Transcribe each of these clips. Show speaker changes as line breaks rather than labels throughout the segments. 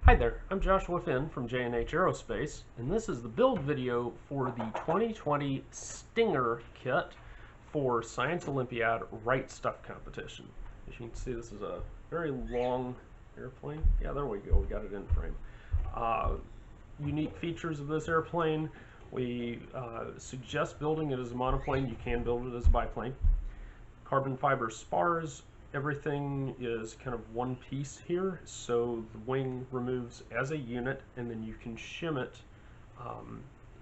Hi there, I'm Joshua Finn from J&H Aerospace, and this is the build video for the 2020 Stinger kit for Science Olympiad Wright Stuff Competition. As you can see, this is a very long airplane. Yeah, there we go, we got it in frame. Unique features of this airplane, we suggest building it as a monoplane. You can build it as a biplane. Carbon fiber spars. Everything is kind of one piece here, so the wing removes as a unit, and then you can shim it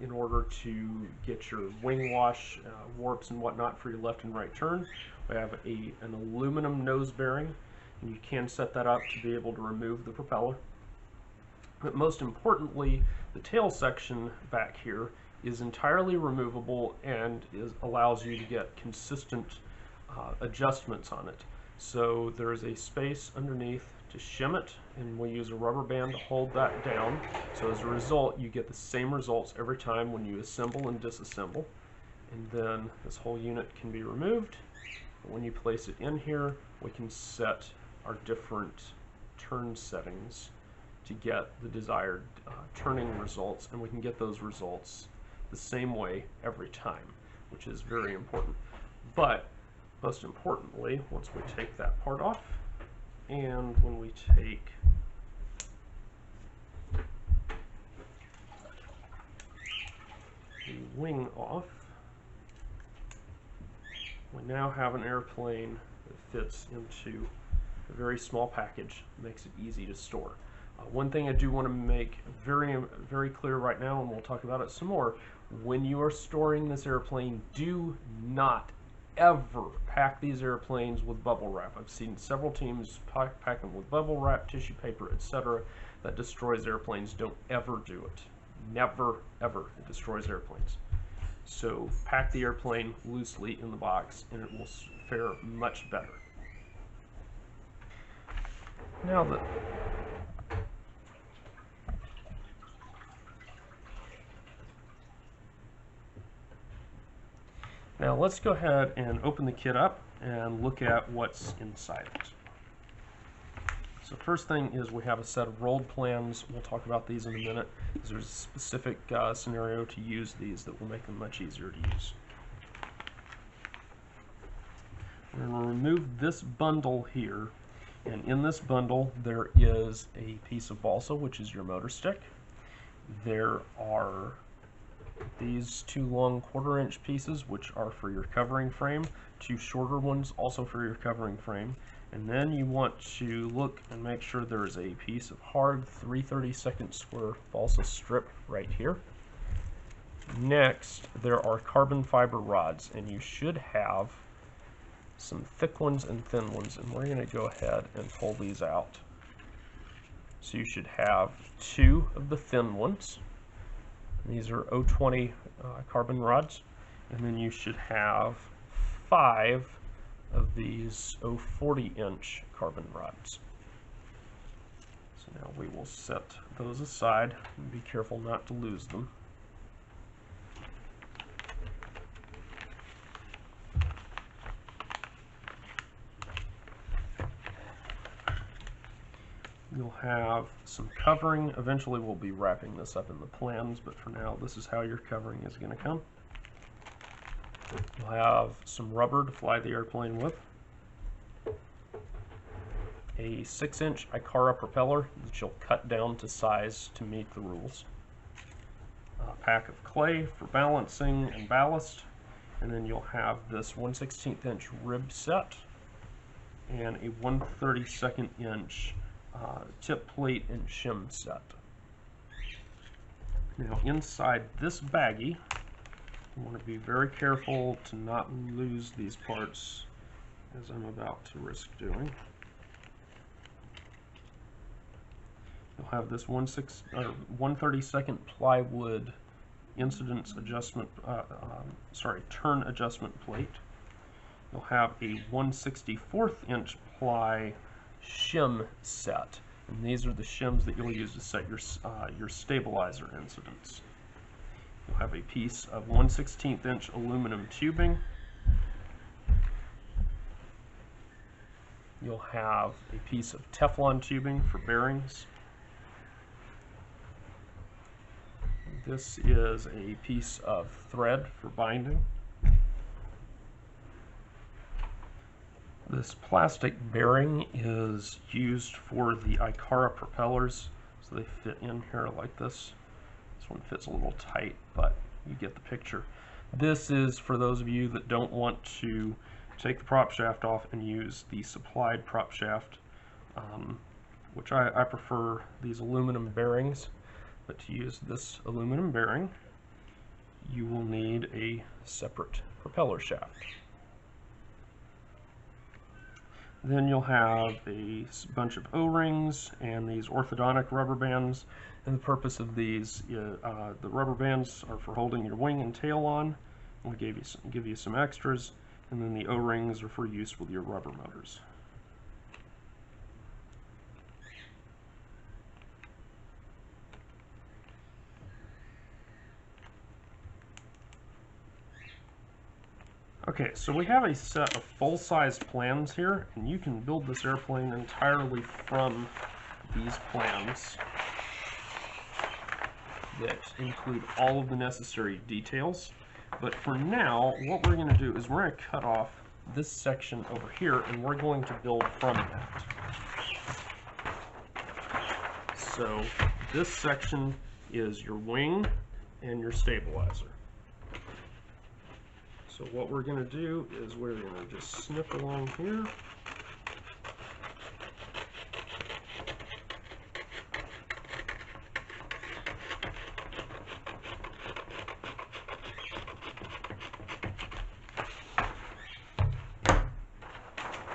in order to get your wing wash, warps and whatnot for your left and right turn. We have an aluminum nose bearing, and you can set that up to be able to remove the propeller. But most importantly, the tail section back here is entirely removable and allows you to get consistent adjustments on it. So there is a space underneath to shim it, and we use a rubber band to hold that down. So as a result, you get the same results every time when you assemble and disassemble. And then this whole unit can be removed. When you place it in here, we can set our different turn settings to get the desired turning results, and we can get those results the same way every time, which is very important. But most importantly, once we take that part off, and when we take the wing off, we now have an airplane that fits into a very small package. Makes it easy to store. One thing I do want to make very clear right now, and we'll talk about it some more, when you are storing this airplane, do not ever pack these airplanes with bubble wrap. I've seen several teams pack them with bubble wrap, tissue paper, etc. That destroys airplanes. Don't ever do it. Never, ever. It destroys airplanes. So pack the airplane loosely in the box, and it will fare much better. Now let's go ahead and open the kit up and look at what's inside it. So first thing is we have a set of rolled plans. We'll talk about these in a minute, because there's a specific scenario to use these that will make them much easier to use. We're going to remove this bundle here, and in this bundle there is a piece of balsa, which is your motor stick. There are these two long 1/4 inch pieces, which are for your covering frame, two shorter ones also for your covering frame, and then you want to look and make sure there is a piece of hard 3/32 square balsa strip right here. Next, there are carbon fiber rods, and you should have some thick ones and thin ones, and we're going to go ahead and pull these out. So you should have 2 of the thin ones. These are 020 carbon rods, and then you should have 5 of these 040 inch carbon rods. So now we will set those aside and be careful not to lose them. You'll have some covering. Eventually we'll be wrapping this up in the plans, but for now this is how your covering is going to come. You'll have some rubber to fly the airplane with, a 6-inch Icara propeller that you'll cut down to size to meet the rules, a pack of clay for balancing and ballast, and then you'll have this 1/16 inch rib set and a 1/32 inch tip plate and shim set. Now inside this baggie, you want to be very careful to not lose these parts, as I'm about to risk doing. You'll have this 1/32 plywood turn adjustment plate. You'll have a 1/64 inch ply shim set, and these are the shims that you'll use to set your stabilizer incidents. You'll have a piece of 1/16 inch aluminum tubing. You'll have a piece of Teflon tubing for bearings. This is a piece of thread for binding. This plastic bearing is used for the Ikara propellers, so they fit in here like this. This one fits a little tight, but you get the picture. This is for those of you that don't want to take the prop shaft off and use the supplied prop shaft, which I prefer these aluminum bearings. But to use this aluminum bearing, you will need a separate propeller shaft. Then you'll have a bunch of O-rings and these orthodontic rubber bands. And the purpose of these, the rubber bands are for holding your wing and tail on. We'll give you some extras. And then the O-rings are for use with your rubber motors. Okay, so we have a set of full-size plans here, and you can build this airplane entirely from these plans that include all of the necessary details. But for now, what we're going to do is we're going to cut off this section over here, and we're going to build from that. So this section is your wing and your stabilizer. So what we're going to do is we're going to just snip along here.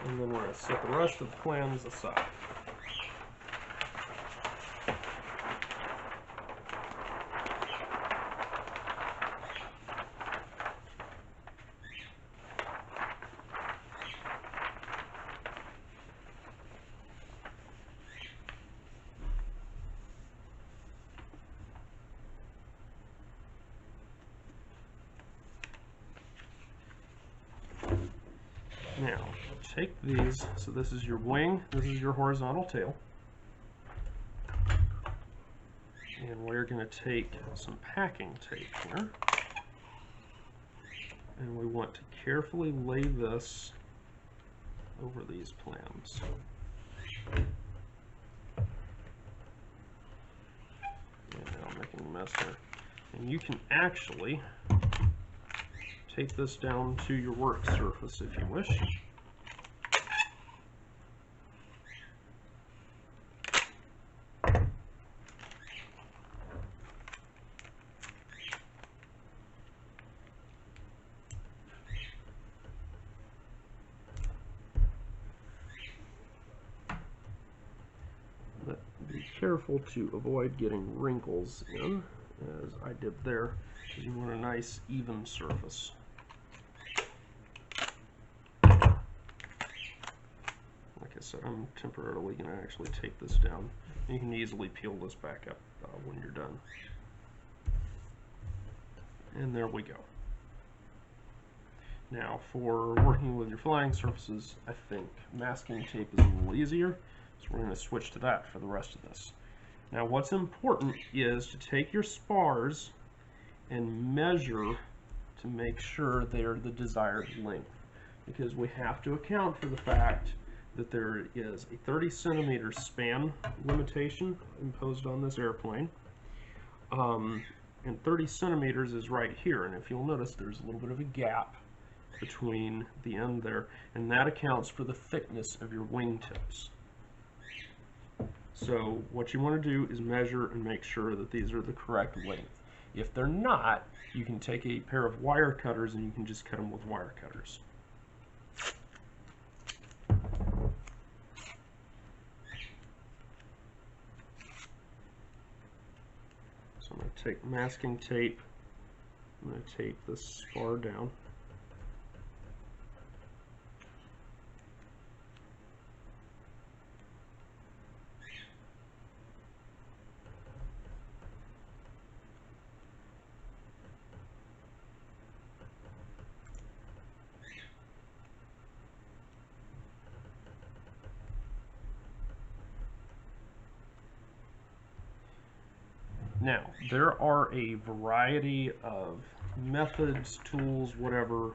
And then we're going to set the rest of the plans aside. Now, take these, so this is your wing, this is your horizontal tail. And we're going to take some packing tape here. And we want to carefully lay this over these plans. And now I'm making a mess here. And you can actually take this down to your work surface if you wish. But be careful to avoid getting wrinkles in, as I did there, because you want a nice even surface. Like I said, I'm temporarily going to actually take this down. You can easily peel this back up when you're done. And there we go. Now, for working with your flying surfaces, I think masking tape is a little easier, so we're going to switch to that for the rest of this. Now, what's important is to take your spars and measure to make sure they're the desired length, because we have to account for the fact that there is a 30 centimeter span limitation imposed on this airplane, and 30 centimeters is right here, and if you'll notice there's a little bit of a gap between the end there, and that accounts for the thickness of your wingtips. So what you want to do is measure and make sure that these are the correct length. If they're not, you can take a pair of wire cutters and you can just cut them with wire cutters. So I'm going to take masking tape, I'm going to tape this spar down. Now, there are a variety of methods, tools, whatever,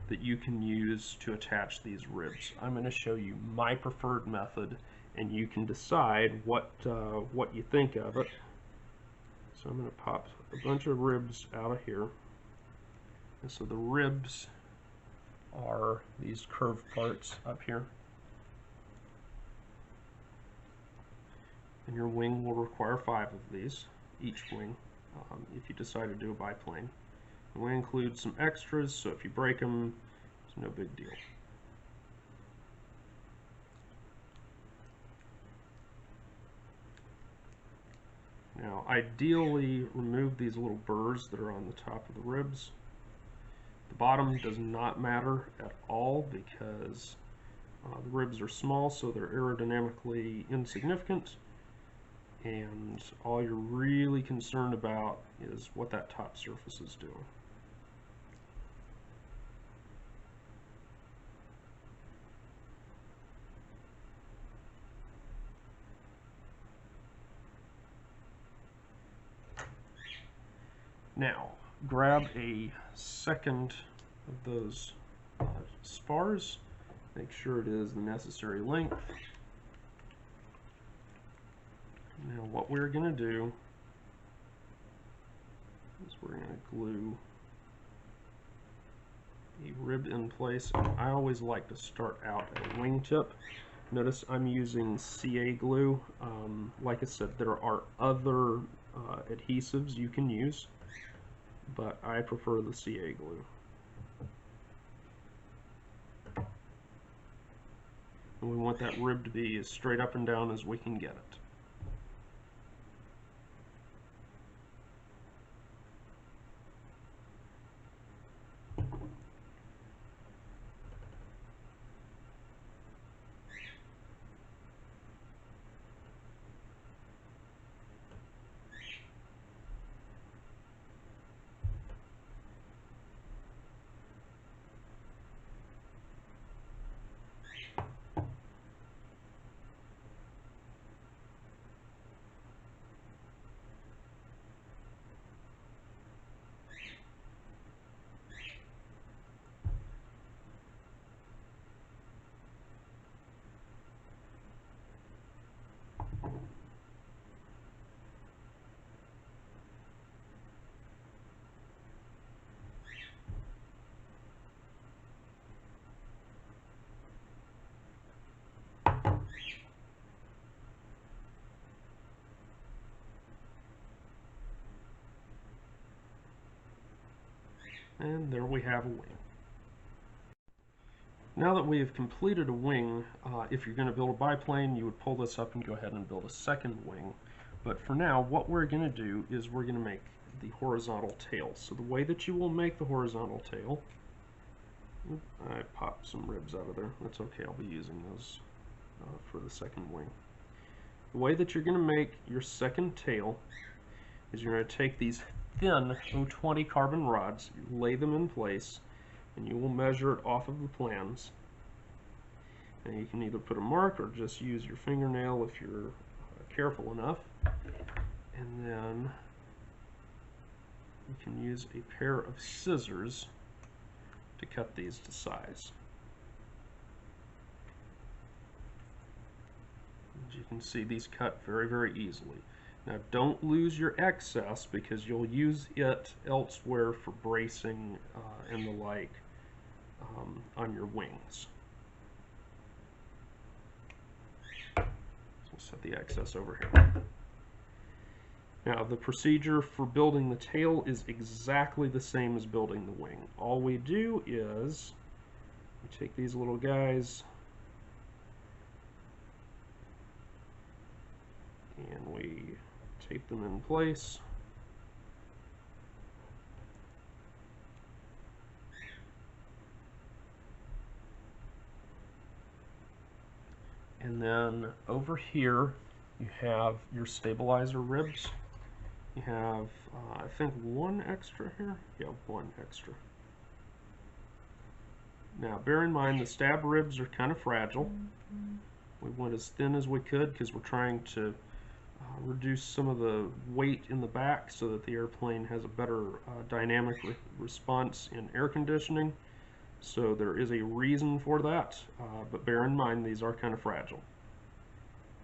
that you can use to attach these ribs. I'm going to show you my preferred method, and you can decide what you think of it. So I'm going to pop a bunch of ribs out of here. And so the ribs are these curved parts up here. And your wing will require 5 of these, each wing, if you decide to do a biplane. And we include some extras, so if you break them, it's no big deal. Now, ideally, remove these little burrs that are on the top of the ribs. The bottom does not matter at all because the ribs are small, so they're aerodynamically insignificant. And all you're really concerned about is what that top surface is doing. Now, grab a second of those spars. Make sure it is the necessary length. Now what we're going to do is we're going to glue a rib in place. And I always like to start out at a wingtip. Notice I'm using CA glue. Like I said, there are other adhesives you can use, but I prefer the CA glue. And we want that rib to be as straight up and down as we can get it. And there we have a wing. Now that we have completed a wing, if you're going to build a biplane, you would pull this up and go ahead and build a second wing. But for now, what we're going to do is we're going to make the horizontal tail. So the way that you will make the horizontal tail, I popped some ribs out of there. That's okay, I'll be using those for the second wing. The way that you're going to make your second tail is you're going to take these thin 020 carbon rods, you lay them in place, and you will measure it off of the plans. And you can either put a mark or just use your fingernail if you're careful enough. And then you can use a pair of scissors to cut these to size. As you can see, these cut very, very easily. Now don't lose your excess because you'll use it elsewhere for bracing and the like on your wings. So we'll set the excess over here. Now the procedure for building the tail is exactly the same as building the wing. All we do is we take these little guys and we tape them in place. And then over here you have your stabilizer ribs. You have, I think, one extra here. Yeah, one extra. Now bear in mind the stab ribs are kind of fragile. We went as thin as we could because we're trying to reduce some of the weight in the back so that the airplane has a better dynamic response in air conditioning. So there is a reason for that, but bear in mind these are kind of fragile.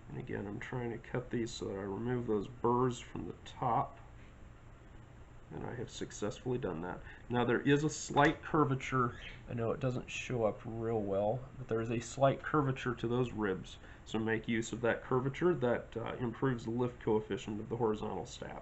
And again, I'm trying to cut these so that I remove those burrs from the top, and I have successfully done that. Now there is a slight curvature. I know it doesn't show up real well, but there is a slight curvature to those ribs, so make use of that curvature. That improves the lift coefficient of the horizontal stab.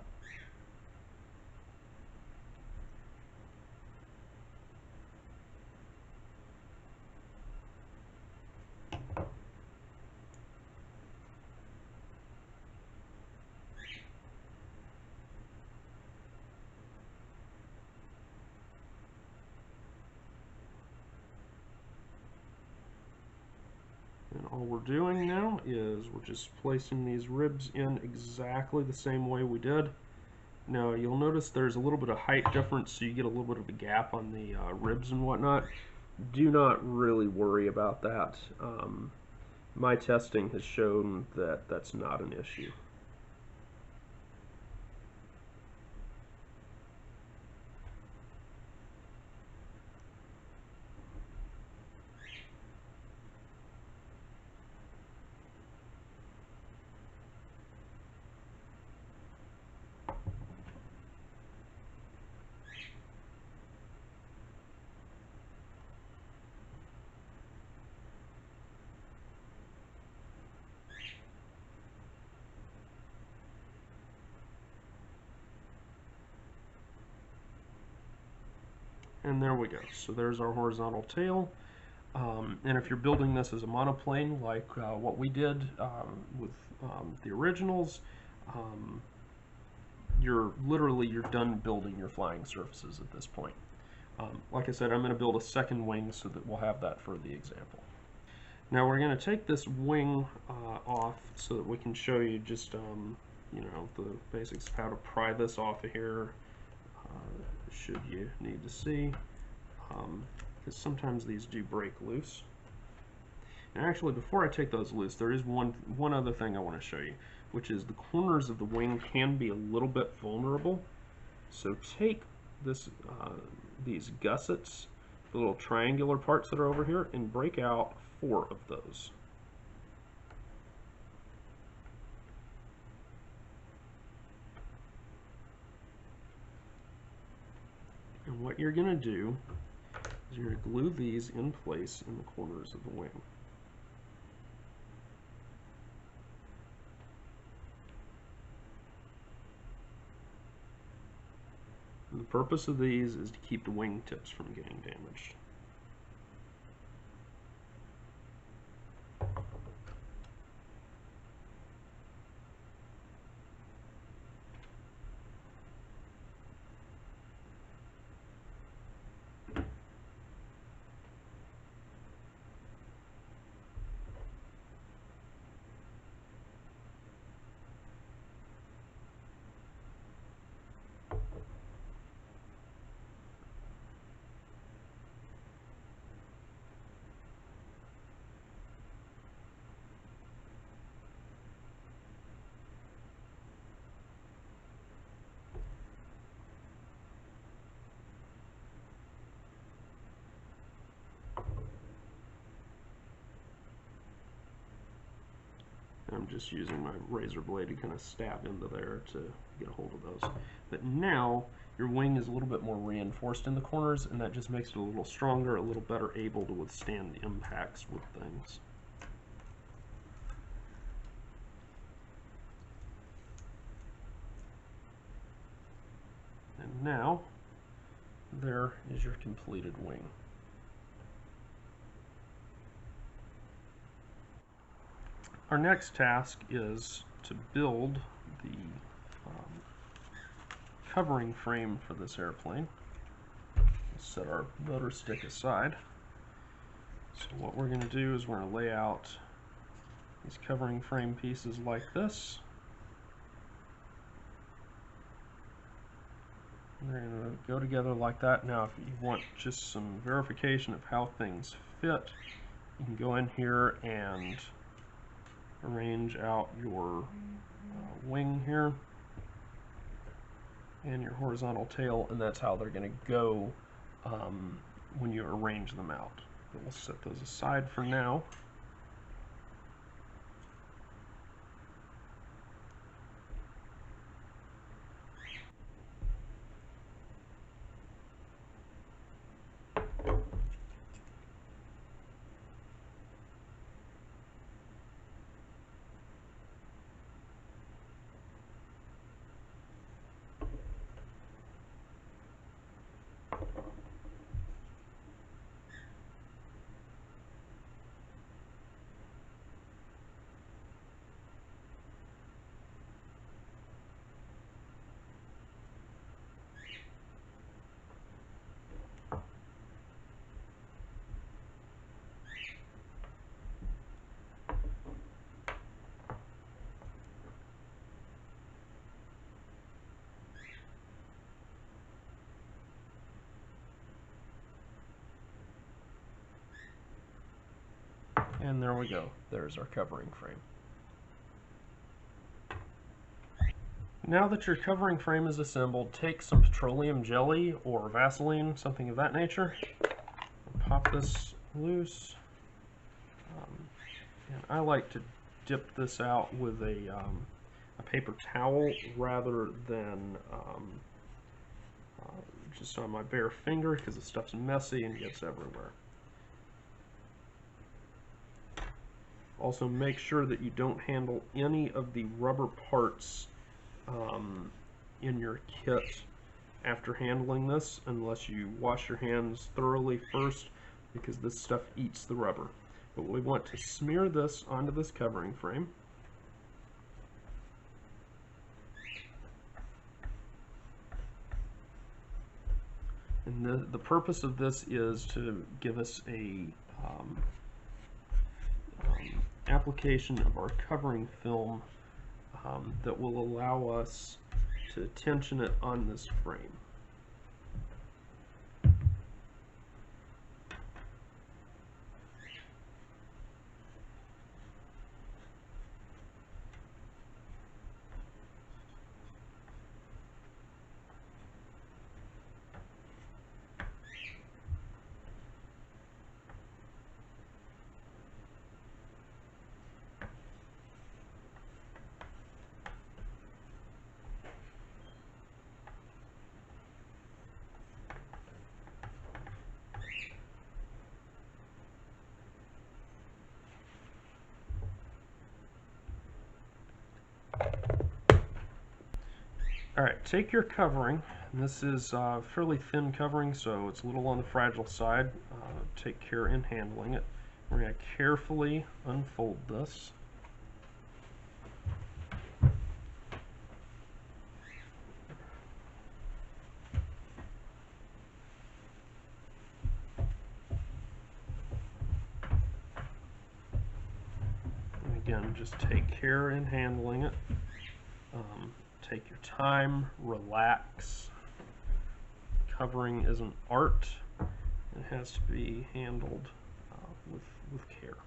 And all we're doing now is we're just placing these ribs in exactly the same way we did. Now you'll notice there's a little bit of height difference, so you get a little bit of a gap on the ribs and whatnot. Do not really worry about that. My testing has shown that that's not an issue. And there we go. So there's our horizontal tail. And if you're building this as a monoplane, like what we did with the originals, you're done building your flying surfaces at this point. Like I said, I'm going to build a second wing so that we'll have that for the example. Now we're going to take this wing off so that we can show you just you know, the basics of how to pry this off of here, should you need to see, because sometimes these do break loose. And actually, before I take those loose, there is one other thing I want to show you, which is the corners of the wing can be a little bit vulnerable. So take this these gussets, the little triangular parts that are over here, and break out 4 of those. And what you're going to do is you're going to glue these in place in the corners of the wing. And the purpose of these is to keep the wing tips from getting damaged. I'm just using my razor blade to kind of stab into there to get a hold of those. But now your wing is a little bit more reinforced in the corners, and that just makes it a little stronger, a little better able to withstand the impacts with things. And now there is your completed wing. Our next task is to build the covering frame for this airplane. Let's set our motor stick aside. So what we're going to do is we're going to lay out these covering frame pieces like this. They're going to go together like that. Now if you want just some verification of how things fit, you can go in here and arrange out your wing here and your horizontal tail, and that's how they're going to go when you arrange them out. But we'll set those aside for now. And there we go. There's our covering frame. Now that your covering frame is assembled, take some petroleum jelly or Vaseline, something of that nature. Pop this loose. And I like to dip this out with a paper towel rather than just on my bare finger, because the stuff's messy and gets everywhere. Also, make sure that you don't handle any of the rubber parts in your kit after handling this, unless you wash your hands thoroughly first, because this stuff eats the rubber. But we want to smear this onto this covering frame. And the purpose of this is to give us a application of our covering film that will allow us to tension it on this frame. Alright, take your covering, and this is fairly thin covering, so it's a little on the fragile side. Take care in handling it. We're going to carefully unfold this. And again, just take care in handling it. Take your time, relax. Covering is an art. It has to be handled with care.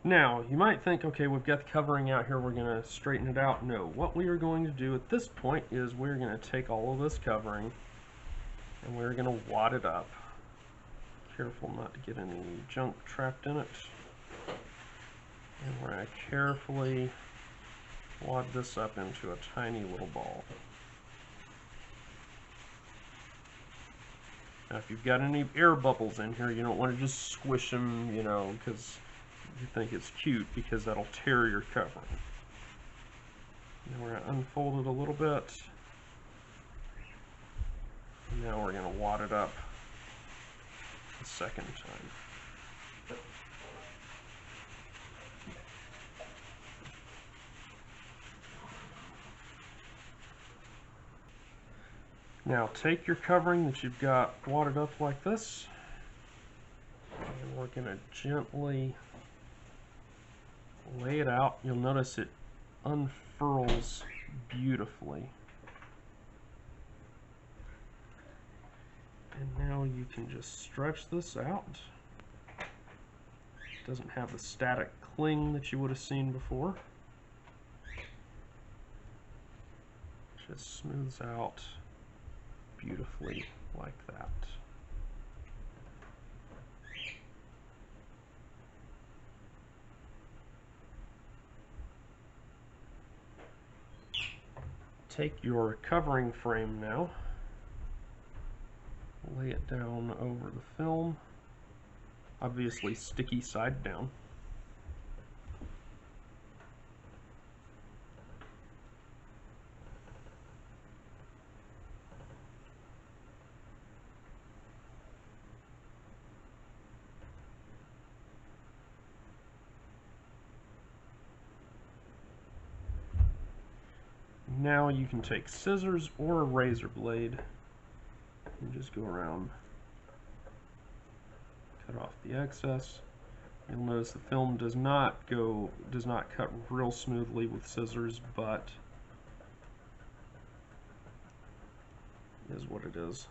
Now, you might think, okay, we've got the covering out here, we're going to straighten it out. No, what we are going to do at this point is we're going to take all of this covering and we're going to wad it up. Careful not to get any junk trapped in it. And we're going to carefully wad this up into a tiny little ball. Now, if you've got any air bubbles in here, you don't want to just squish them, you know, because you think it's cute, because that'll tear your covering. And we're going to unfold it a little bit. And now we're going to wad it up a second time. Now take your covering that you've got wadded up like this, and we're going to gently lay it out. You'll notice it unfurls beautifully. And now you can just stretch this out. Doesn't have the static cling that you would have seen before. Just smooths out beautifully like that. Take your covering frame now, lay it down over the film, obviously sticky side down. Now you can take scissors or a razor blade and just go around, cut off the excess. You'll notice the film does not cut real smoothly with scissors, but is what it is.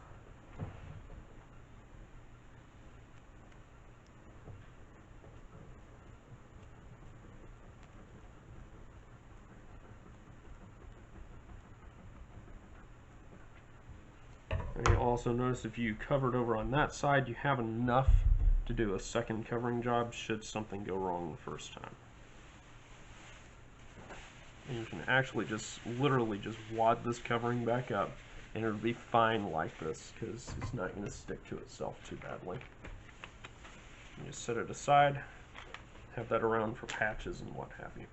And you'll also notice if you covered over on that side, you have enough to do a second covering job should something go wrong the first time. And you can actually just literally just wad this covering back up and it'll be fine like this because it's not going to stick to itself too badly. You just set it aside, have that around for patches and what have you.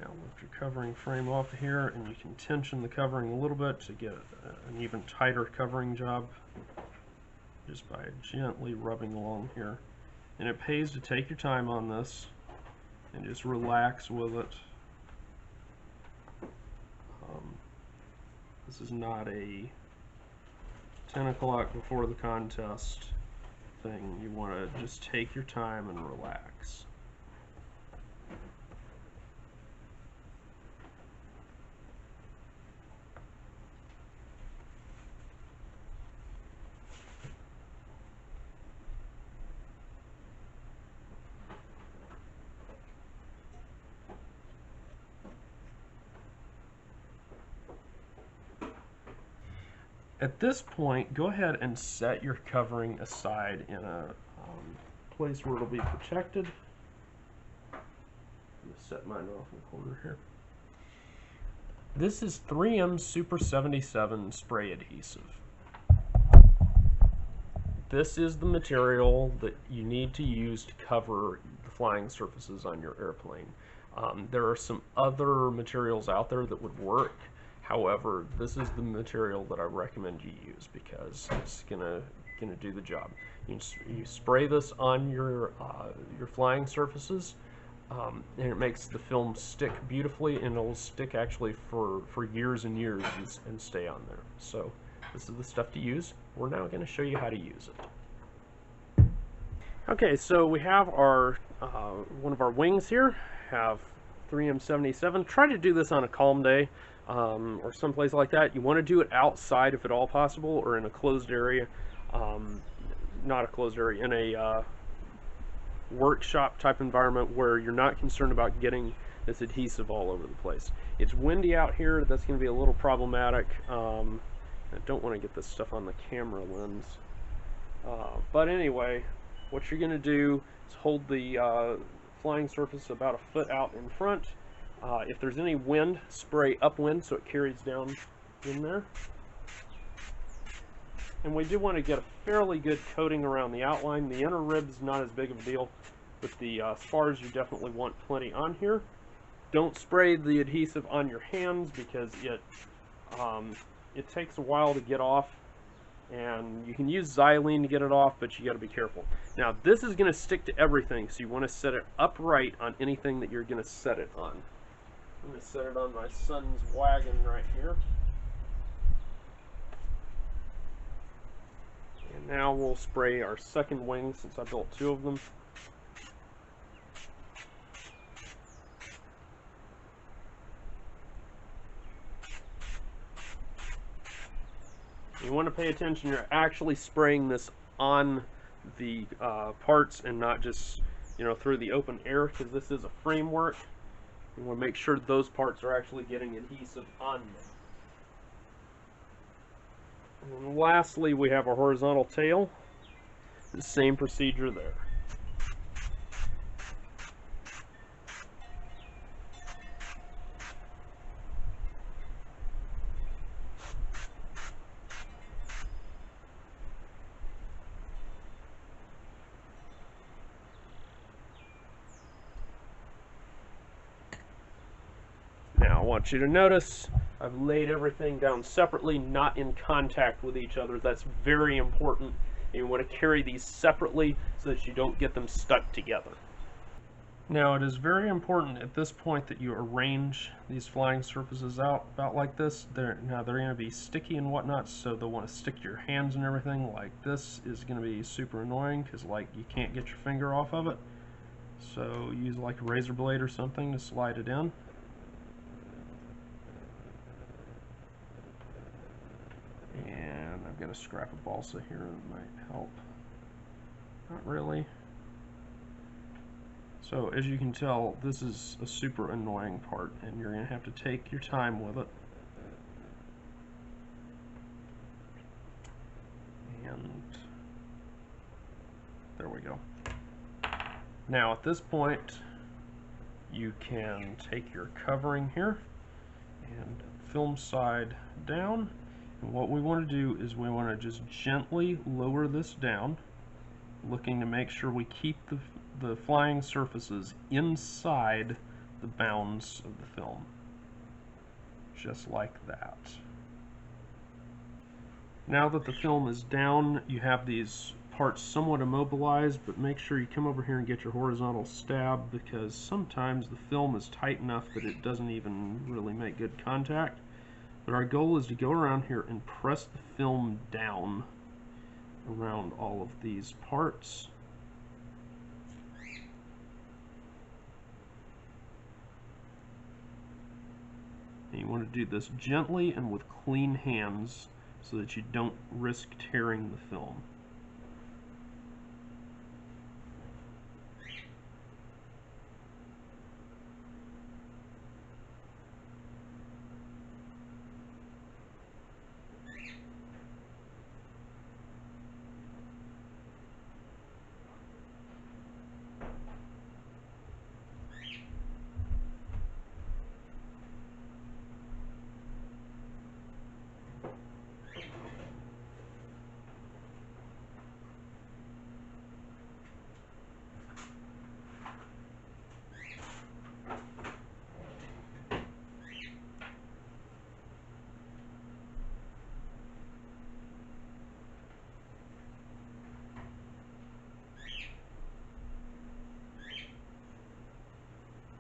Now lift your covering frame off of here and you can tension the covering a little bit to get an even tighter covering job just by gently rubbing along here. And it pays to take your time on this and just relax with it. This is not a 10 o'clock before the contest thing. You want to just take your time and relax. At this point, go ahead and set your covering aside in a place where it'll be protected. I'm going to set mine off in the corner here. This is 3M Super 77 spray adhesive. This is the material that you need to use to cover the flying surfaces on your airplane. There are some other materials out there that would work. However, this is the material that I recommend you use because it's gonna do the job. You spray this on your flying surfaces, and it makes the film stick beautifully, and it'll stick actually for years and years and stay on there. So this is the stuff to use. We're now going to show you how to use it. Okay, so we have our one of our wings here. Have 3M77. Try to do this on a calm day. Or someplace like that. You want to do it outside if at all possible, or in a closed area, not a closed area, in a workshop type environment where you're not concerned about getting this adhesive all over the place. It's windy out here, that's going to be a little problematic. I don't want to get this stuff on the camera lens. But anyway, what you're going to do is hold the flying surface about a foot out in front. If there's any wind, spray upwind so it carries down in there. And we do want to get a fairly good coating around the outline. The inner rib's not as big of a deal, but the spars you definitely want plenty on here. Don't spray the adhesive on your hands because it takes a while to get off, and you can use xylene to get it off, but you got to be careful. Now this is going to stick to everything, so you want to set it upright on anything that you're going to set it on. I'm going to set it on my son's wagon right here. And now we'll spray our second wing since I built two of them. You want to pay attention, you're actually spraying this on the parts and not just, you know, through the open air, because this is a framework. You want to make sure those parts are actually getting adhesive on them. And lastly, we have our horizontal tail. The same procedure there. Now I want you to notice I've laid everything down separately, not in contact with each other. That's very important. You want to carry these separately so that you don't get them stuck together. Now it is very important at this point that you arrange these flying surfaces out about like this. They're going to be sticky and whatnot, so they'll want to stick to your hands and everything. Like this is going to be super annoying because like you can't get your finger off of it. So use like a razor blade or something to slide it in. And I've got a scrap of balsa here that might help. Not really. So as you can tell, this is a super annoying part, and you're going to have to take your time with it. And there we go. Now at this point, you can take your covering here and film side down. And what we want to do is we want to just gently lower this down, looking to make sure we keep the flying surfaces inside the bounds of the film. Just like that. Now that the film is down, you have these parts somewhat immobilized, but make sure you come over here and get your horizontal stab, because sometimes the film is tight enough that it doesn't even really make good contact. But our goal is to go around here and press the film down around all of these parts. And you want to do this gently and with clean hands so that you don't risk tearing the film.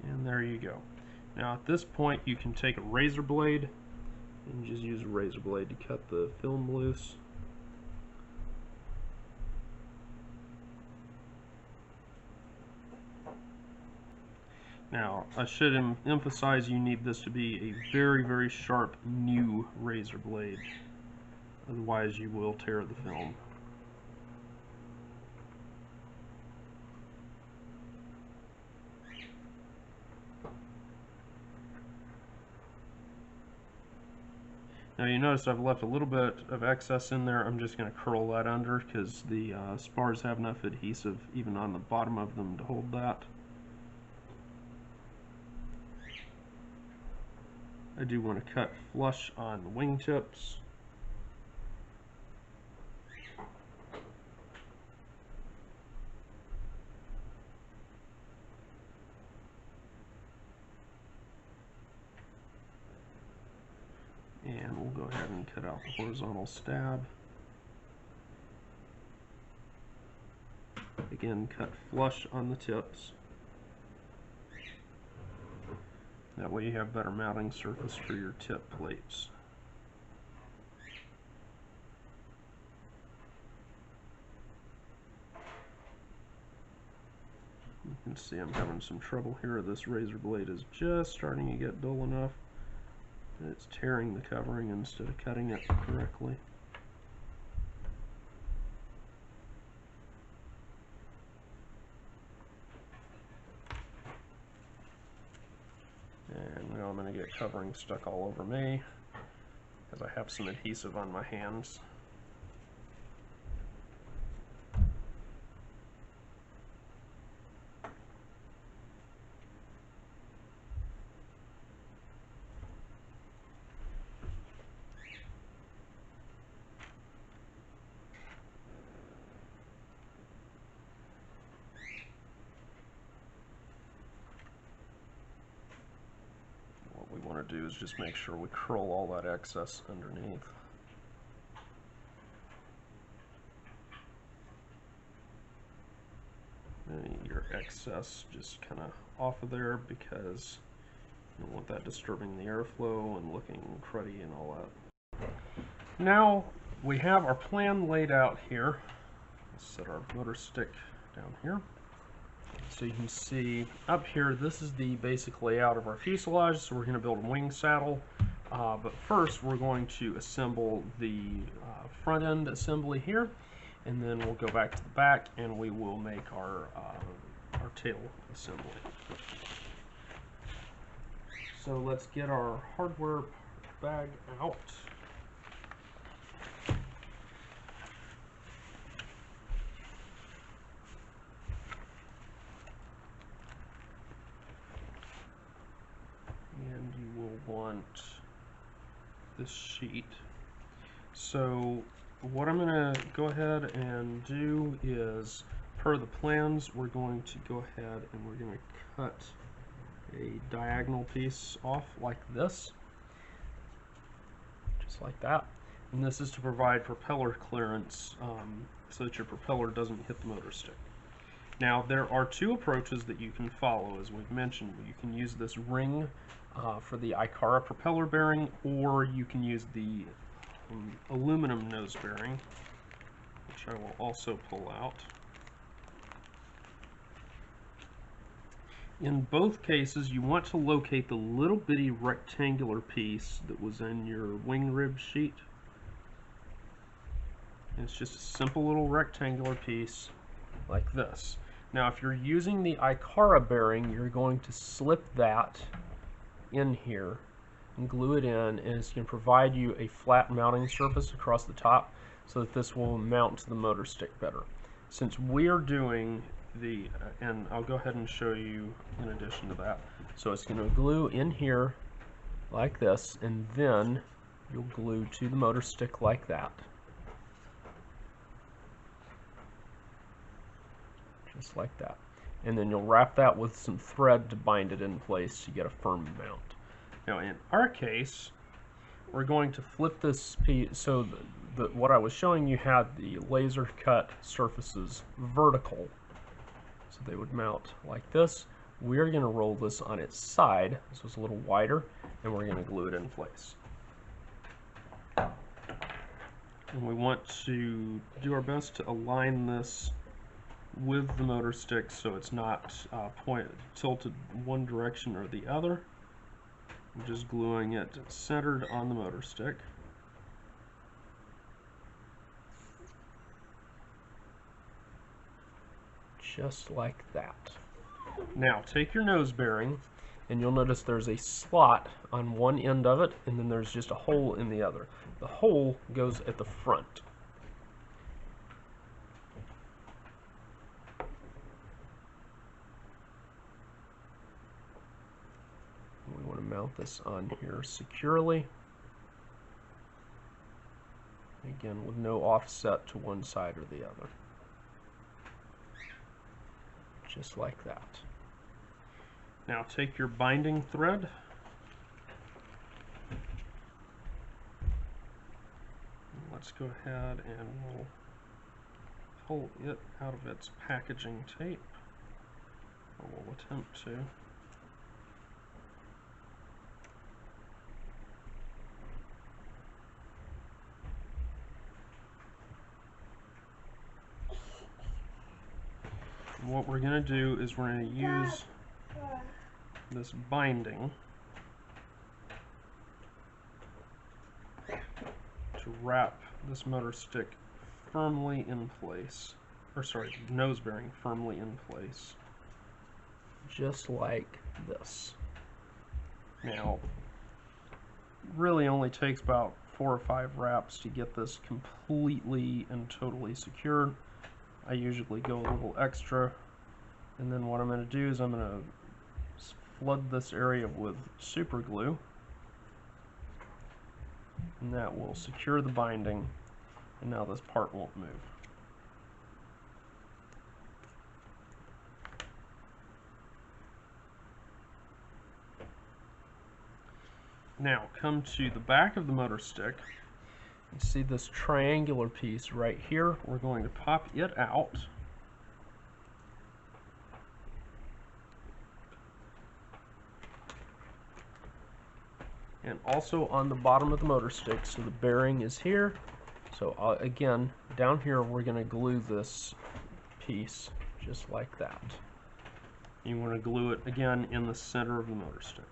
And there you go. Now at this point you can take a razor blade and just use a razor blade to cut the film loose. Now I should emphasize you need this to be a very, very sharp new razor blade. Otherwise you will tear the film. Now you notice I've left a little bit of excess in there. I'm just going to curl that under because the spars have enough adhesive even on the bottom of them to hold that. I do want to cut flush on the wingtips. And we'll go ahead and cut out the horizontal stab. Again, cut flush on the tips. That way you have better mounting surface for your tip plates. You can see I'm having some trouble here. This razor blade is just starting to get dull enough. It's tearing the covering instead of cutting it correctly. want to get covering stuck all over me because I have some adhesive on my hands. What we want to do is just make sure we curl all that excess underneath. Your excess just kind of off of there because you don't want that disturbing the airflow and looking cruddy and all that. Now we have our plan laid out here. Let's set our motor stick down here. So you can see up here, this is the basic layout of our fuselage. So we're going to build a wing saddle. But first we're going to assemble the front end assembly here. And then we'll go back to the back and we will make our tail assembly. So let's get our hardware bag out. And you will want this sheet. So what I'm going to go ahead and do is, per the plans, we're going to go ahead and we're going to cut a diagonal piece off like this, just like that. And this is to provide propeller clearance so that your propeller doesn't hit the motor stick. Now there are two approaches that you can follow, as we've mentioned. You can use this ring for the Icara propeller bearing, or you can use the aluminum nose bearing, which I will also pull out. In both cases, you want to locate the little bitty rectangular piece that was in your wing rib sheet. And it's just a simple little rectangular piece like this. Now if you're using the Icara bearing, you're going to slip that in here and glue it in, and it's going to provide you a flat mounting surface across the top so that this will mount to the motor stick better. Since we are doing the, and I'll go ahead and show you in addition to that. So it's going to glue in here like this, and then you'll glue to the motor stick like that. Just like that. And then you'll wrap that with some thread to bind it in place to get a firm mount. Now in our case, we're going to flip this piece, so what I was showing you had the laser cut surfaces vertical, so they would mount like this. We're going to roll this on its side, so it's a little wider, and we're going to glue it in place. And we want to do our best to align this with the motor stick so it's not tilted one direction or the other. I'm just gluing it centered on the motor stick. Just like that. Now take your nose bearing, and you'll notice there's a slot on one end of it, and then there's just a hole in the other. The hole goes at the front. We want to mount this on here securely. Again, with no offset to one side or the other. Just like that. Now take your binding thread. Let's go ahead and we'll pull it out of its packaging tape. Or we'll attempt to. And what we're going to do is we're going to use this binding to wrap this motor stick firmly in place, or sorry, nose bearing firmly in place, just like this. Now, really only takes about 4 or 5 wraps to get this completely and totally secured. I usually go a little extra, and then what I'm going to do is I'm going to flood this area with super glue, and that will secure the binding, and now this part won't move. Now come to the back of the motor stick. You see this triangular piece right here. We're going to pop it out. And also on the bottom of the motor stick, so the bearing is here. So again, down here we're going to glue this piece just like that. You want to glue it again in the center of the motor stick.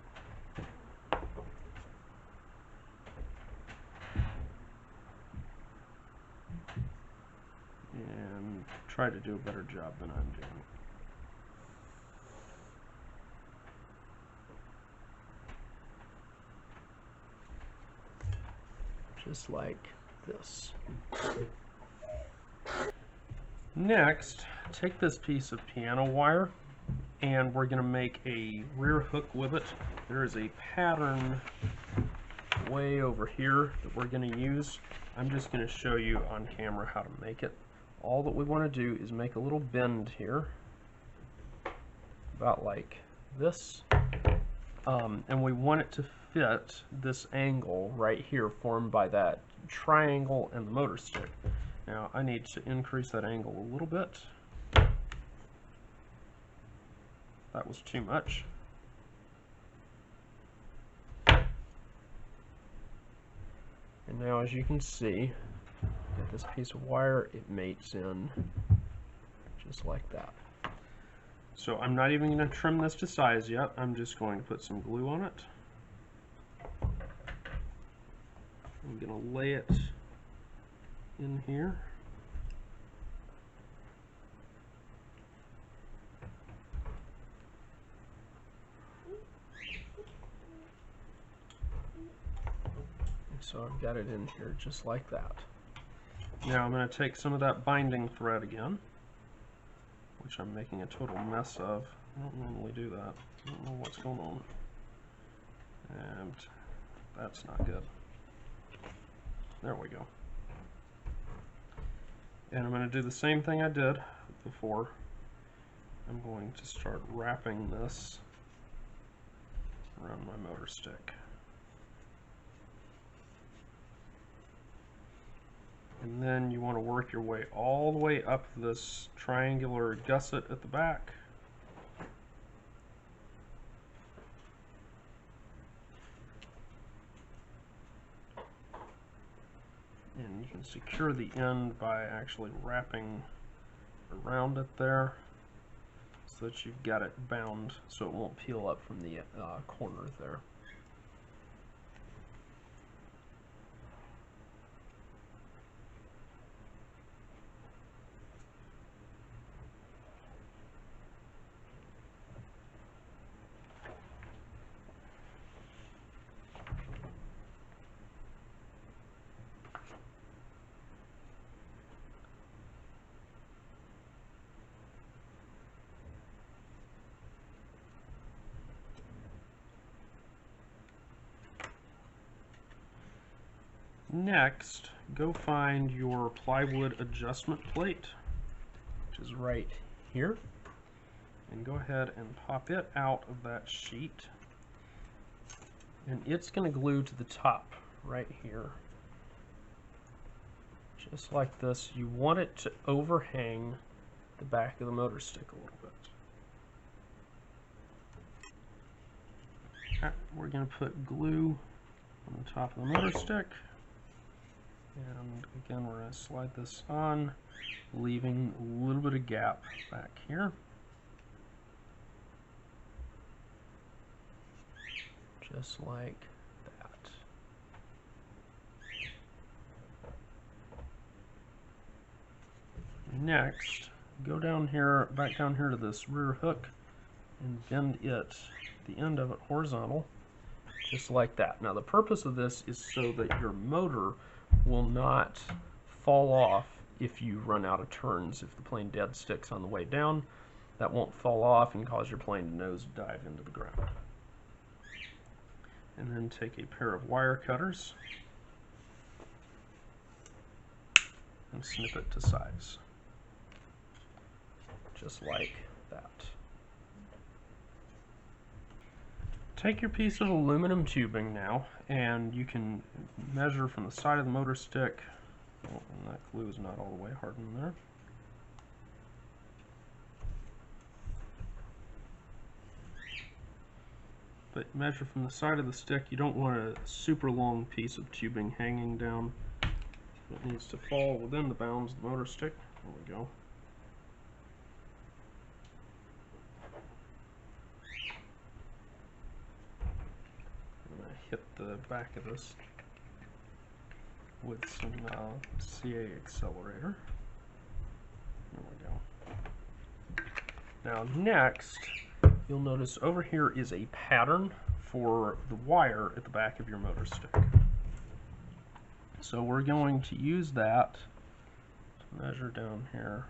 And try to do a better job than I'm doing. Just like this. Next, take this piece of piano wire and we're going to make a rear hook with it. There is a pattern way over here that we're going to use. I'm just going to show you on camera how to make it. All that we want to do is make a little bend here, about like this, and we want it to fit this angle right here formed by that triangle and the motor stick. Now I need to increase that angle a little bit. That was too much. And now as you can see, get this piece of wire, it mates in just like that. So I'm not even going to trim this to size yet. I'm just going to put some glue on it. I'm going to lay it in here. So I've got it in here just like that. Now I'm going to take some of that binding thread again, which I'm making a total mess of. I don't normally do that. I don't know what's going on. And that's not good. There we go. And I'm going to do the same thing I did before. I'm going to start wrapping this around my motor stick. And then you want to work your way all the way up this triangular gusset at the back. And you can secure the end by actually wrapping around it there so that you've got it bound so it won't peel up from the corner there. Next, go find your plywood adjustment plate, which is right here, and go ahead and pop it out of that sheet. And it's going to glue to the top right here. Just like this. You want it to overhang the back of the motor stick a little bit. Okay, we're going to put glue on the top of the motor stick. And again, we're going to slide this on, leaving a little bit of gap back here. Just like that. Next, go down here, back down here to this rear hook and bend it, the end of it horizontal, just like that. Now the purpose of this is so that your motor will not fall off if you run out of turns. If the plane dead sticks on the way down, that won't fall off and cause your plane to nose dive into the ground. And then take a pair of wire cutters and snip it to size, just like that. Take your piece of aluminum tubing now, and you can measure from the side of the motor stick. Oh, and that glue is not all the way hardened there. But measure from the side of the stick. You don't want a super long piece of tubing hanging down. It needs to fall within the bounds of the motor stick. There we go. I'm going to hit the back of this with some CA accelerator. There we go. Now next, you'll notice over here is a pattern for the wire at the back of your motor stick. So we're going to use that to measure down here.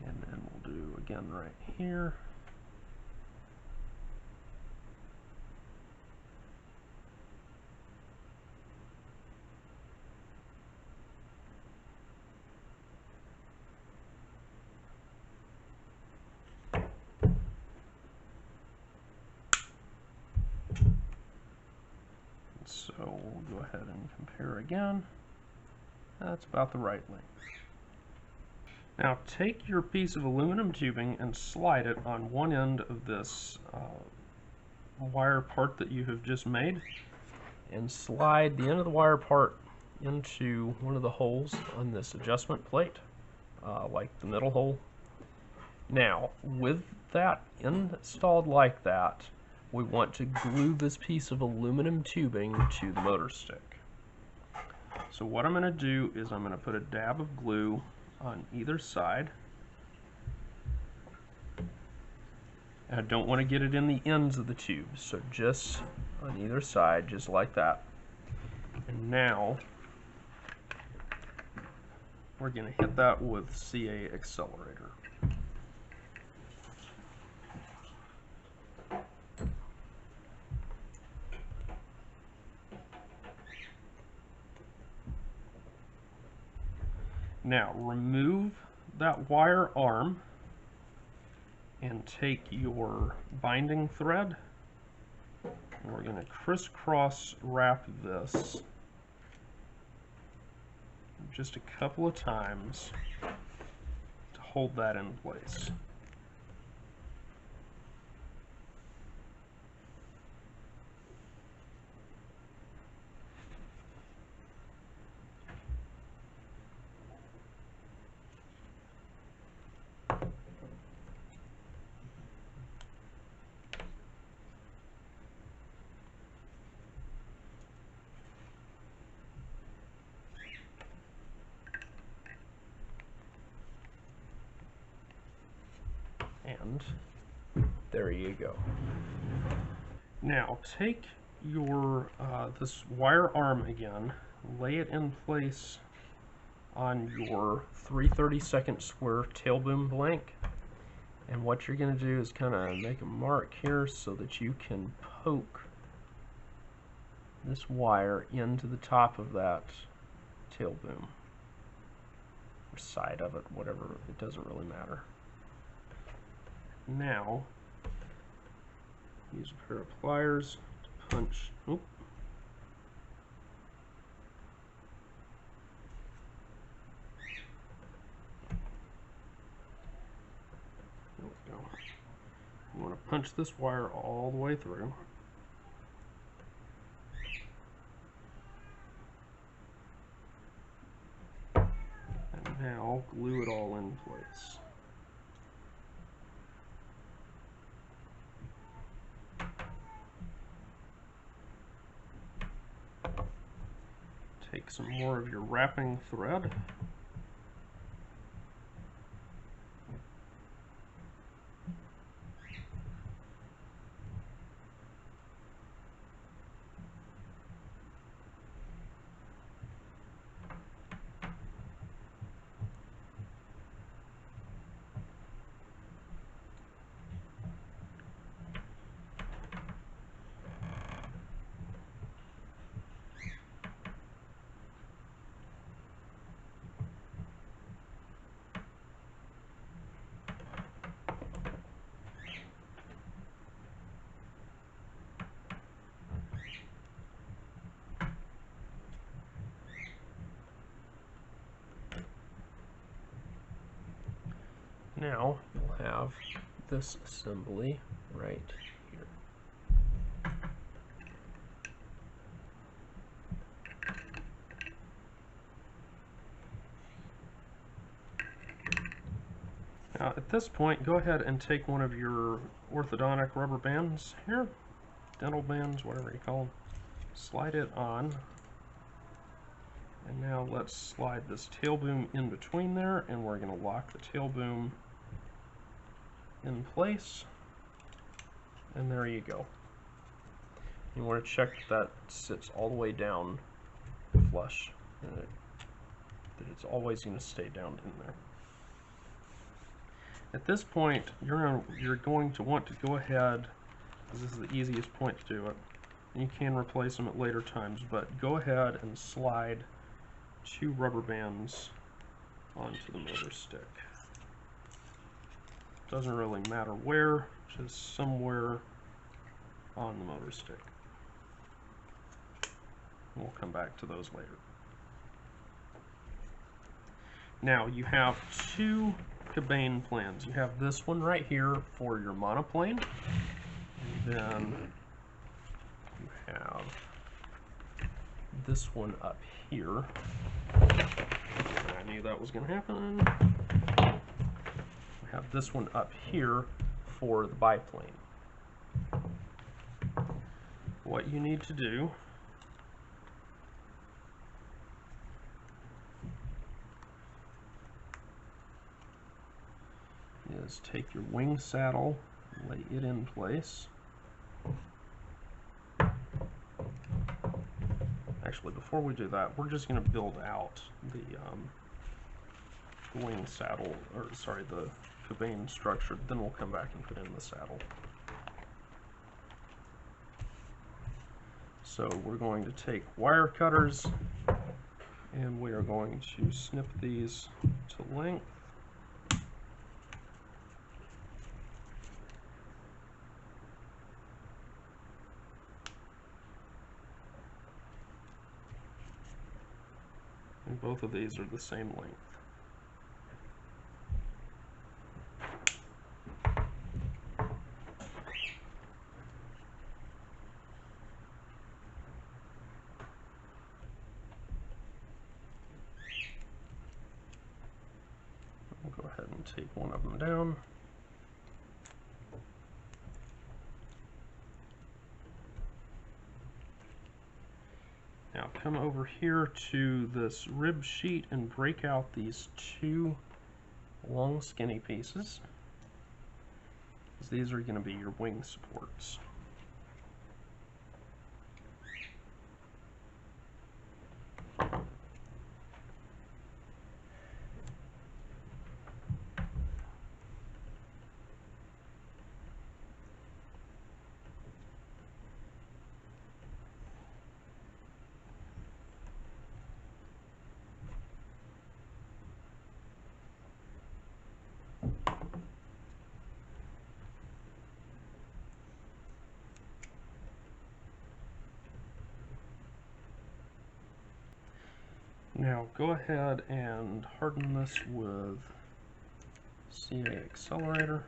And then we'll do again right here. So we'll go ahead and compare again. That's about the right length. Now take your piece of aluminum tubing and slide it on one end of this wire part that you have just made, and slide the end of the wire part into one of the holes on this adjustment plate, like the middle hole. Now, with that installed like that, we want to glue this piece of aluminum tubing to the motor stick. So what I'm going to do is I'm going to put a dab of glue on either side. And I don't want to get it in the ends of the tube, so just on either side, just like that. And now we're going to hit that with CA accelerator. Now remove that wire arm and take your binding thread, and we're going to crisscross wrap this just a couple of times to hold that in place. And there you go. Now take your this wire arm again, lay it in place on your 3/32 square tail boom blank, and what you're going to do is kind of make a mark here so that you can poke this wire into the top of that tail boom, or side of it, whatever, it doesn't really matter. Now, use a pair of pliers to punch. Oop. There we go. You want to punch this wire all the way through. And now glue it all in place. Take some more of your wrapping thread Now we'll have this assembly right here. Now at this point, go ahead and take one of your orthodontic rubber bands here, dental bands, whatever you call them, slide it on, and now let's slide this tail boom in between there, and we're going to lock the tail boom in place, and there you go. You want to check that sits all the way down flush, that it's always going to stay down in there. At this point, you're going to want to go ahead, because this is the easiest point to do it, and you can replace them at later times, but go ahead and slide 2 rubber bands onto the motor stick. Doesn't really matter where, just somewhere on the motor stick. We'll come back to those later. Now you have 2 cabane plans. You have this one right here for your monoplane, and then you have this one up here. I knew that was going to happen. We have this one up here for the biplane. What you need to do is take your wing saddle, lay it in place. Actually, before we do that, we're just going to build out the wing saddle, or sorry, the cabane structure. Then we'll come back and put in the saddle. So we're going to take wire cutters, and we are going to snip these to length. And both of these are the same length. We'll go ahead and take one of them down. Now come over here to this rib sheet and break out these 2 long skinny pieces, because these are going to be your wing supports. Now go ahead and harden this with CA accelerator.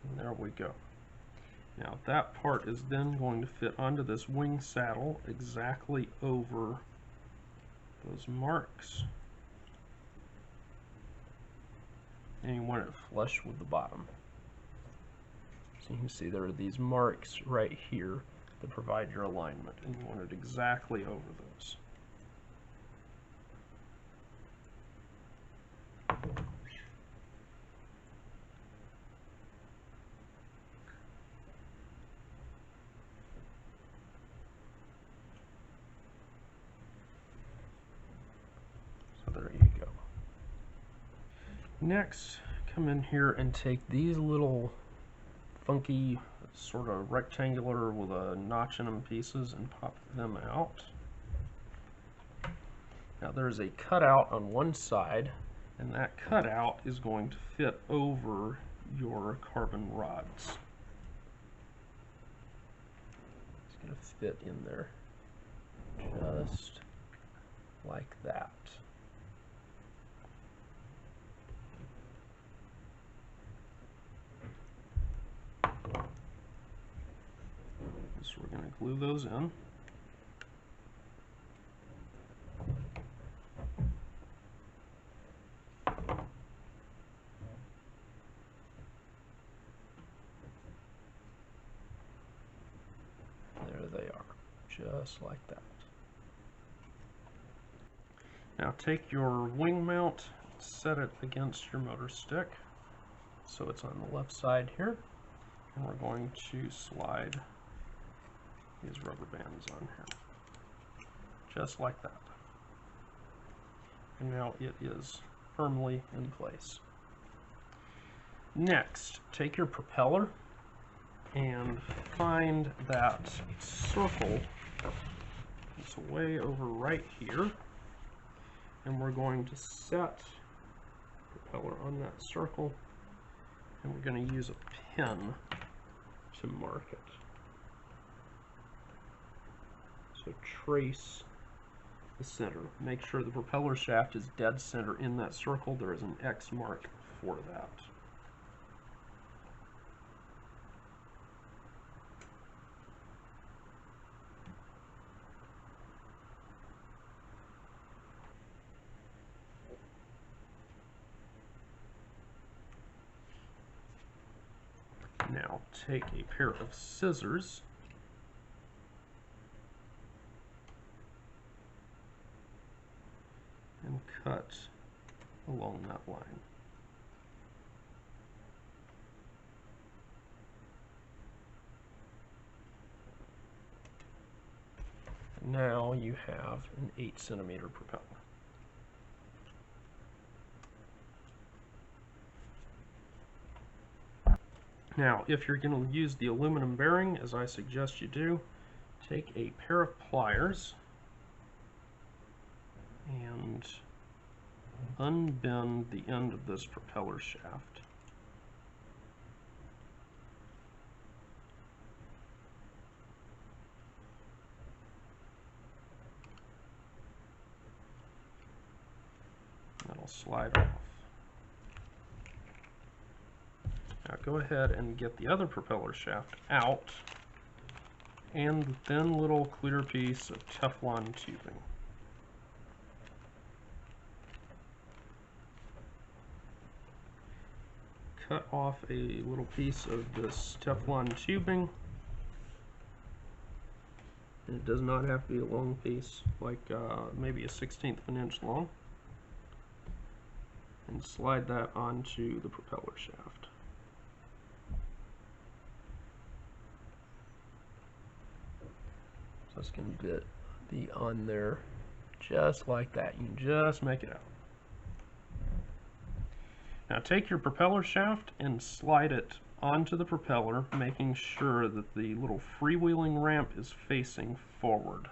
And there we go. Now that part is then going to fit onto this wing saddle exactly over those marks, and you want it flush with the bottom. So you can see there are these marks right here that provide your alignment, and you want it exactly over those. There you go. Next, come in here and take these little funky sort of rectangular with a notch in them pieces and pop them out. Now there's a cutout on one side, And that cutout is going to fit over your carbon rods. It's going to fit in there just like that. So we're going to glue those in. There they are, just like that. Now take your wing mount, set it against your motor stick so it's on the left side here, and we're going to slide these rubber bands on here, just like that. And now it is firmly in place. Next, take your propeller and find that circle. It's way over right here, and we're going to set the propeller on that circle, and we're going to use a pin to mark it. So trace the center. Make sure the propeller shaft is dead center in that circle. There is an X mark for that. Now take a pair of scissors and cut along that line. Now you have an 8-centimeter propeller. Now, if you're going to use the aluminum bearing, as I suggest you do, take a pair of pliers and unbend the end of this propeller shaft. That'll slide off. Now go ahead and get the other propeller shaft out and the thin little clear piece of Teflon tubing. Cut off a little piece of this Teflon tubing. And it does not have to be a long piece, like maybe a 1/16 of an inch long. And slide that onto the propeller shaft. So it's going to be on there just like that. You can just make it out. Now take your propeller shaft and slide it onto the propeller, making sure that the little freewheeling ramp is facing forward.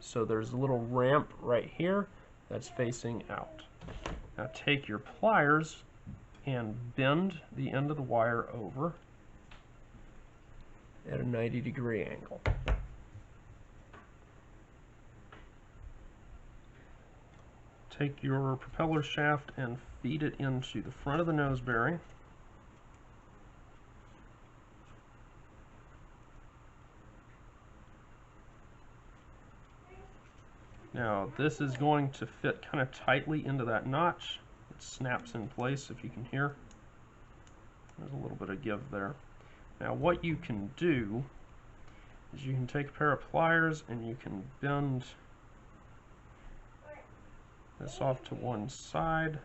So there's a little ramp right here that's facing out. Now take your pliers and bend the end of the wire over at a 90-degree angle. Take your propeller shaft and feed it into the front of the nose bearing. Now this is going to fit kind of tightly into that notch. It snaps in place, if you can hear. There's a little bit of give there. Now what you can do is you can take a pair of pliers and you can bend this off to one side.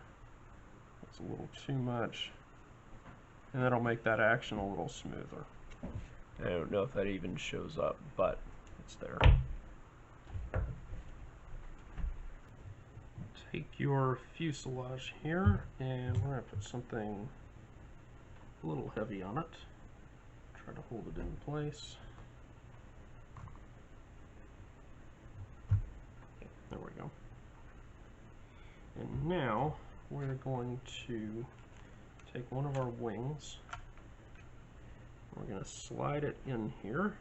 That's a little too much. And that'll make that action a little smoother. I don't know if that even shows up, but it's there. Take your fuselage here, and we're going to put something a little heavy on it. Try to hold it in place. Okay, there we go. And now we're going to take one of our wings. We're going to slide it in here.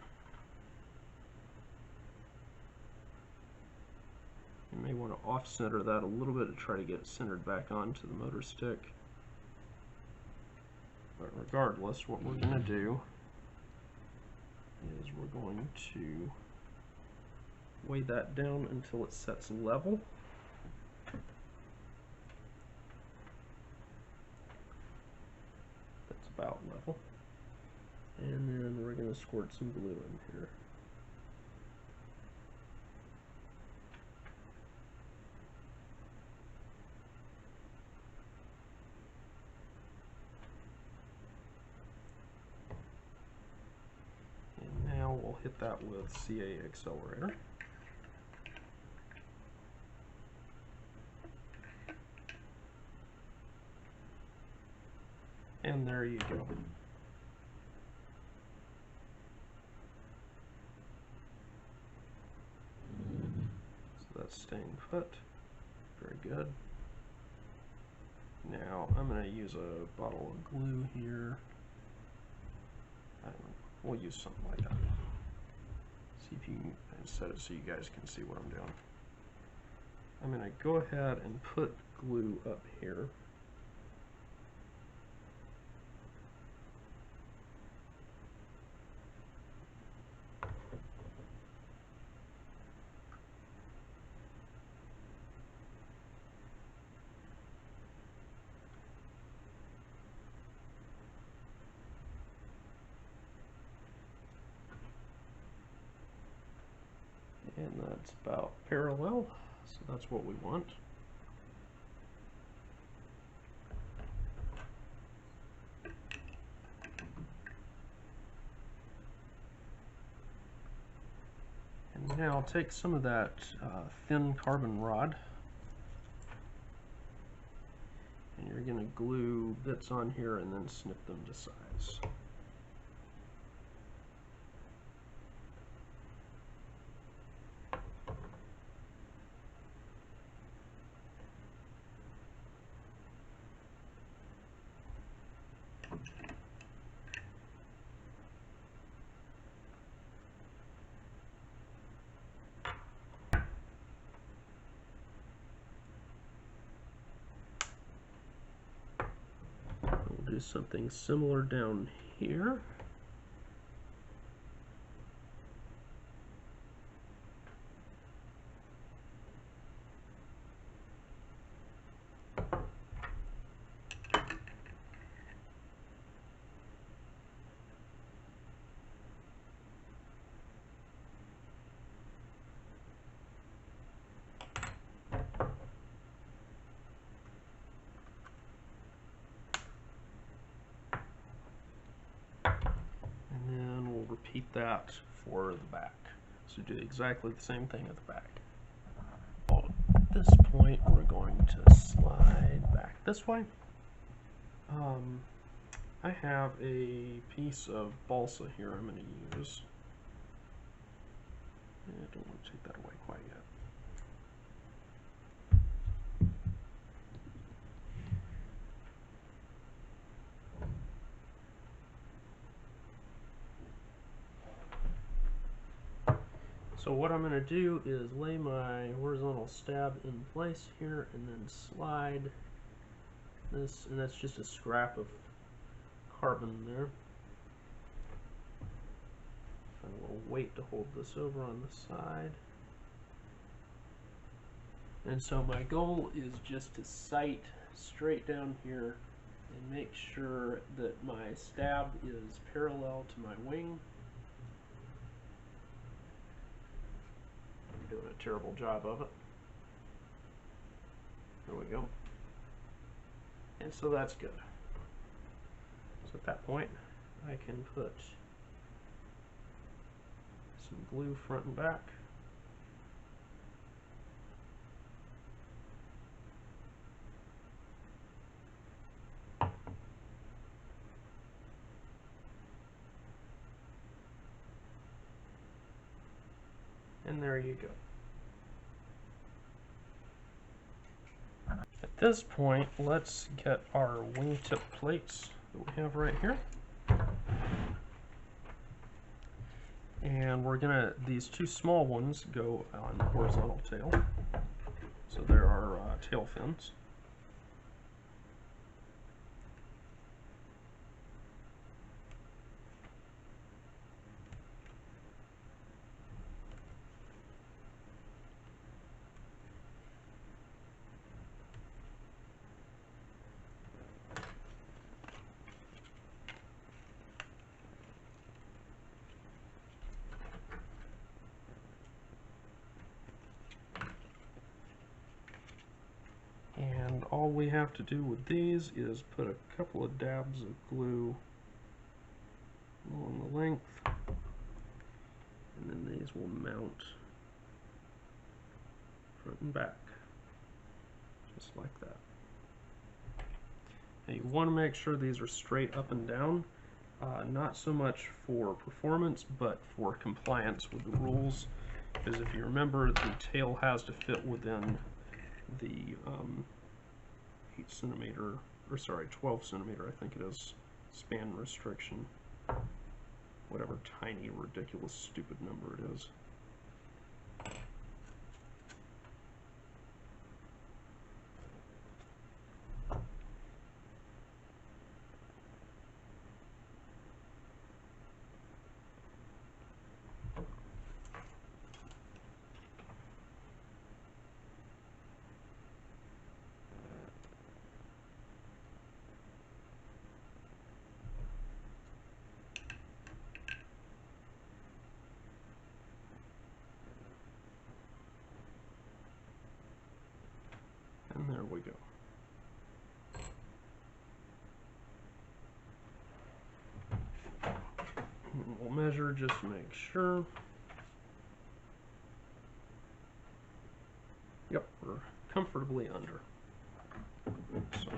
You may want to off-center that a little bit to try to get it centered back onto the motor stick. But regardless, what we're going to do is we're going to weigh that down until it sets level. That's about level. And then we're going to squirt some glue in here. We'll hit that with CA accelerator. And there you go. So that's staying put. Very good. Now I'm going to use a bottle of glue here. We'll use something like that. See if you can set it so you guys can see what I'm doing. I'm going to go ahead and put glue up here. And that's about parallel, so that's what we want. And now take some of that thin carbon rod, and you're going to glue bits on here and then snip them to size. We'll do something similar down here. Repeat that for the back. So do exactly the same thing at the back. At this point, we're going to slide back this way. I have a piece of balsa here I'm going to use. I don't want to take that away quite yet. So what I'm going to do is lay my horizontal stab in place here and then slide this, and that's just a scrap of carbon there. Find a little weight to hold this over on the side. And so my goal is just to sight straight down here and make sure that my stab is parallel to my wing. Doing a terrible job of it. There we go. And so that's good. So at that point, I can put some glue front and back. And there you go. this point, let's get our wingtip plates that we have right here. And we're gonna, these two small ones go on the horizontal tail. So there are tail fins. And all we have to do with these is put a couple of dabs of glue along the length, and then these will mount front and back, just like that. Now you want to make sure these are straight up and down, not so much for performance, but for compliance with the rules, because if you remember, the tail has to fit within the 8 centimeter, or sorry, 12 centimeter, I think it is, span restriction. Whatever tiny, ridiculous, stupid number it is. And there we go. And we'll measure just to make sure. Yep, we're comfortably under. So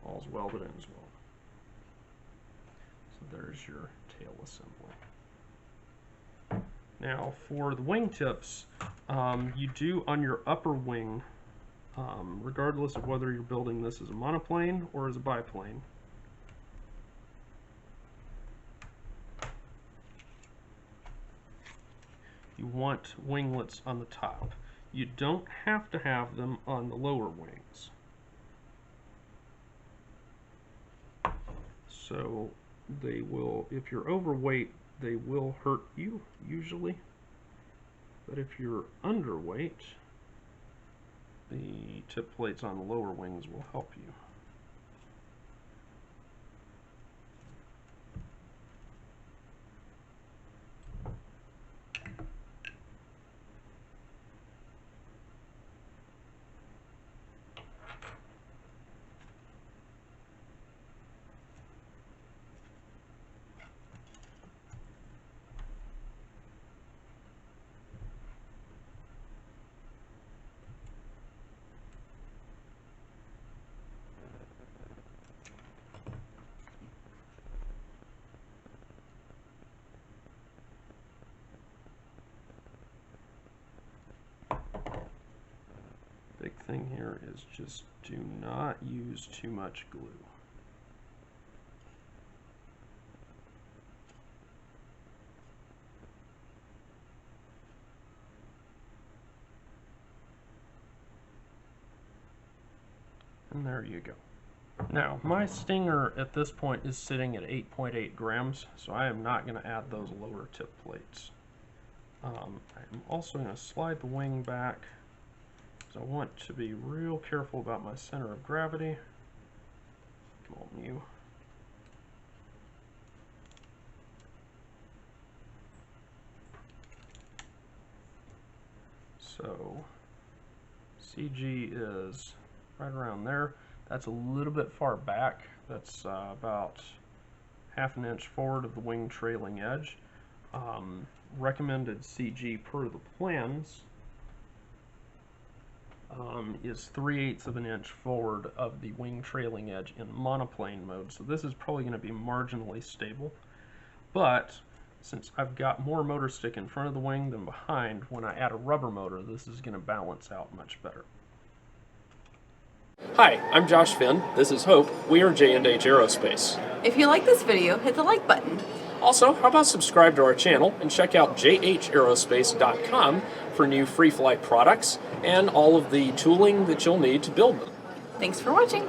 all's well that ends well. So there's your tail assembly. Now for the wingtips, you do on your upper wing, regardless of whether you're building this as a monoplane or as a biplane, you want winglets on the top. You don't have to have them on the lower wings. So they will, if you're overweight, they will hurt you usually. But if you're underweight, the tip plates on the lower wings will help you. Big thing here is just do not use too much glue. And there you go. Now, my stinger at this point is sitting at 8.8 grams, so I am not going to add those lower tip plates. I'm also going to slide the wing back, because I want to be real careful about my center of gravity. Come on, you. So, CG is right around there. That's a little bit far back. That's about ½ an inch forward of the wing trailing edge. Recommended CG per the plans is 3/8 of an inch forward of the wing trailing edge in monoplane mode. So this is probably going to be marginally stable. But since I've got more motor stick in front of the wing than behind, when I add a rubber motor, this is going to balance out much better. Hi, I'm Josh Finn. This is Hope. We are J&H Aerospace.
If you like this video, hit the like button.
Also, how about subscribe to our channel and check out jhaerospace.com for new free flight products and all of the tooling that you'll need to build them.
Thanks for watching.